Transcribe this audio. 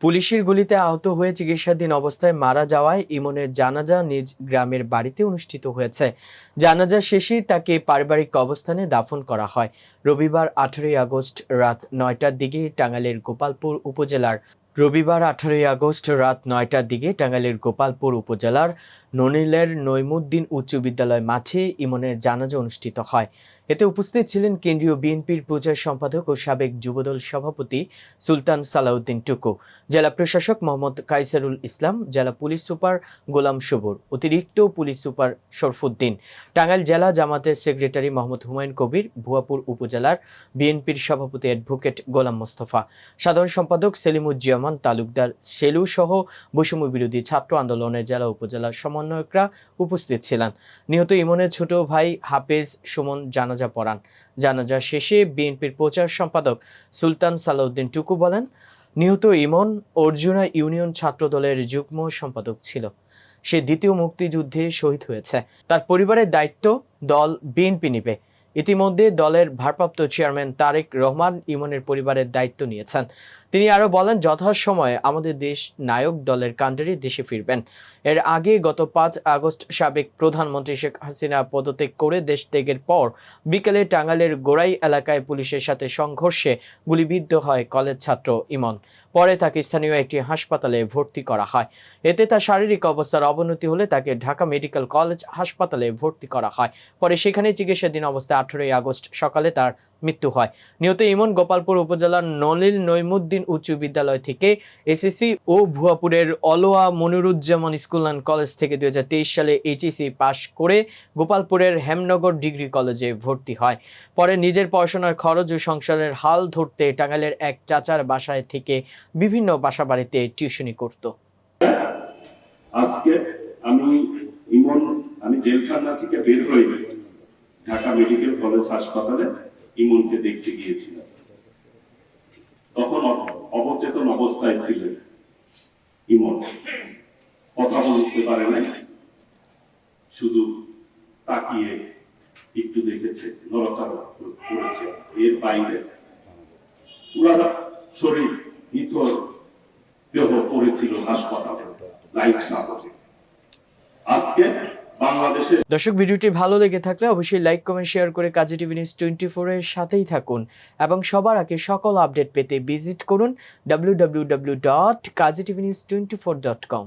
পুলিশের গুলিতে আহত হয়ে চিকিৎসাধীন অবস্থায় মারা যাওয়ায় ইমনের জানাজা নিজ গ্রামের বাড়িতে অনুষ্ঠিত হয়েছে। জানাজা শেষে তাকে পারিবারিক কবরস্থানে দাফন করা হয়। রবিবার 18 আগস্ট রাত 9টার দিকে টাঙ্গাইলের গোপালপুর উপজেলার ননিলের নইমুদ্দিন উচ্চ বিদ্যালয় মাঠে ইমনের জানাজা অনুষ্ঠিত হয়। এতে উপস্থিত ছিলেন কেন্দ্রীয় বিএনপির প্রচার সম্পাদক ও সাবেক যুবদল সভাপতি সুলতান সালাউদ্দিন টুকু, জেলা প্রশাসক মোহাম্মদ কাইসারুল ইসলাম, জেলা পুলিশ সুপার গোলাম সবুর, অতিরিক্ত পুলিশ সুপার শরফুদ্দিন, টাঙ্গাইল জেলা জামাতের সেক্রেটারি মোহাম্মদ হুমায়ুন কবির, ভুয়াপুর উপজেলার বিএনপির সভাপতি অ্যাডভোকেট গোলাম মোস্তফা, সাধারণ সম্পাদক সেলিমুজ্জামান তালুকদার সেলু সহ বৈষম্য বিরোধী ছাত্র আন্দোলনের জেলা উপজেলার সমন্বয়করা উপস্থিত ছিলেন। নিহত ইমনের ছোট ভাই হাফেজ সুমন জানাজা পড়ান। জানাজা শেষে বিএনপির প্রচার সম্পাদক সুলতান সালাউদ্দিন টুকু বলেন, নিহত ইমন অর্জুনা ইউনিয়ন ছাত্র দলের যুগ্ম সম্পাদক ছিল। সে দ্বিতীয় মুক্তিযুদ্ধে শহীদ হয়েছে। তার পরিবারের দায়িত্ব দল বিএনপি নেবে। ইতিমধ্যে দলের ভারপ্রাপ্ত চেয়ারম্যান তারেক রহমান ইমনের পরিবারের দায়িত্ব নিয়েছেন। তিনি আরো বলেন, যথাসময়ে আমাদের দেশ নায়ক দলের কাণ্ডারি দেশে ফিরবেন। এর আগে গত 5 আগস্ট সাবেক প্রধানমন্ত্রী শেখ হাসিনা পদত্যাগ করে দেশ ত্যাগের পর বিকেলে টাঙ্গাইলের গোড়াই এলাকায় পুলিশের সাথে সংঘর্ষে গুলিবিদ্ধ হয় কলেজ ছাত্র ইমন। পরে তাকে স্থানীয় একটি হাসপাতালে ভর্তি করা হয়। এতে তার শারীরিক অবস্থার অবনতি হলে তাকে ঢাকা মেডিকেল কলেজ হাসপাতালে ভর্তি করা হয়। পরে সেখানে চিকিৎসাধীন অবস্থায় 18 আগস্ট সকালে তার মৃত্যু হয়। নিহত ইমন গোপালপুর উপজেলার নলিল নইমুদ্দিন উচ্চ বিদ্যালয় থেকে এসএসসি ও ভুয়াপুরের Alwa Moniruzzaman school and college থেকে 2023 সালে এইচএসসি পাশ করে গোপালপুরের হেমনগর ডিগ্রি কলেজে ভর্তি হয়। পরে নিজের পড়াশোনার খরচ ও সংসারের হাল ধরতে টাঙ্গাইলের এক চাচার বাসায় থেকে বিভিন্ন বাসাবাড়িতে টিউশনি করত। আজকে আমি জেলখানা থেকে বের হয়ে ঢাকা মেডিকেল কলেজ হাসপাতালে ইমনকে দেখতে গিয়েছিলাম। তখন অবচেতন অবস্থায় ছিলেন ইমন, কথা বলতে পারে নাই, শুধু তাকিয়ে একটু দেখেছে, নড়াচড়া করেছে। এর বাইরে পুরা শরীর নিথর দেহ পড়েছিল হাসপাতালে লাইফ সাপোর্ট। আজকে দর্শক, ভিডিওটি ভালো লেগে থাকলে অবশ্যই লাইক, কমেন্ট, শেয়ার করে কাজী টিভি নিউজ 24 এর সাথেই থাকুন এবং সবার আগে সকল আপডেট পেতে ভিজিট করুন www.kazitv news24.com।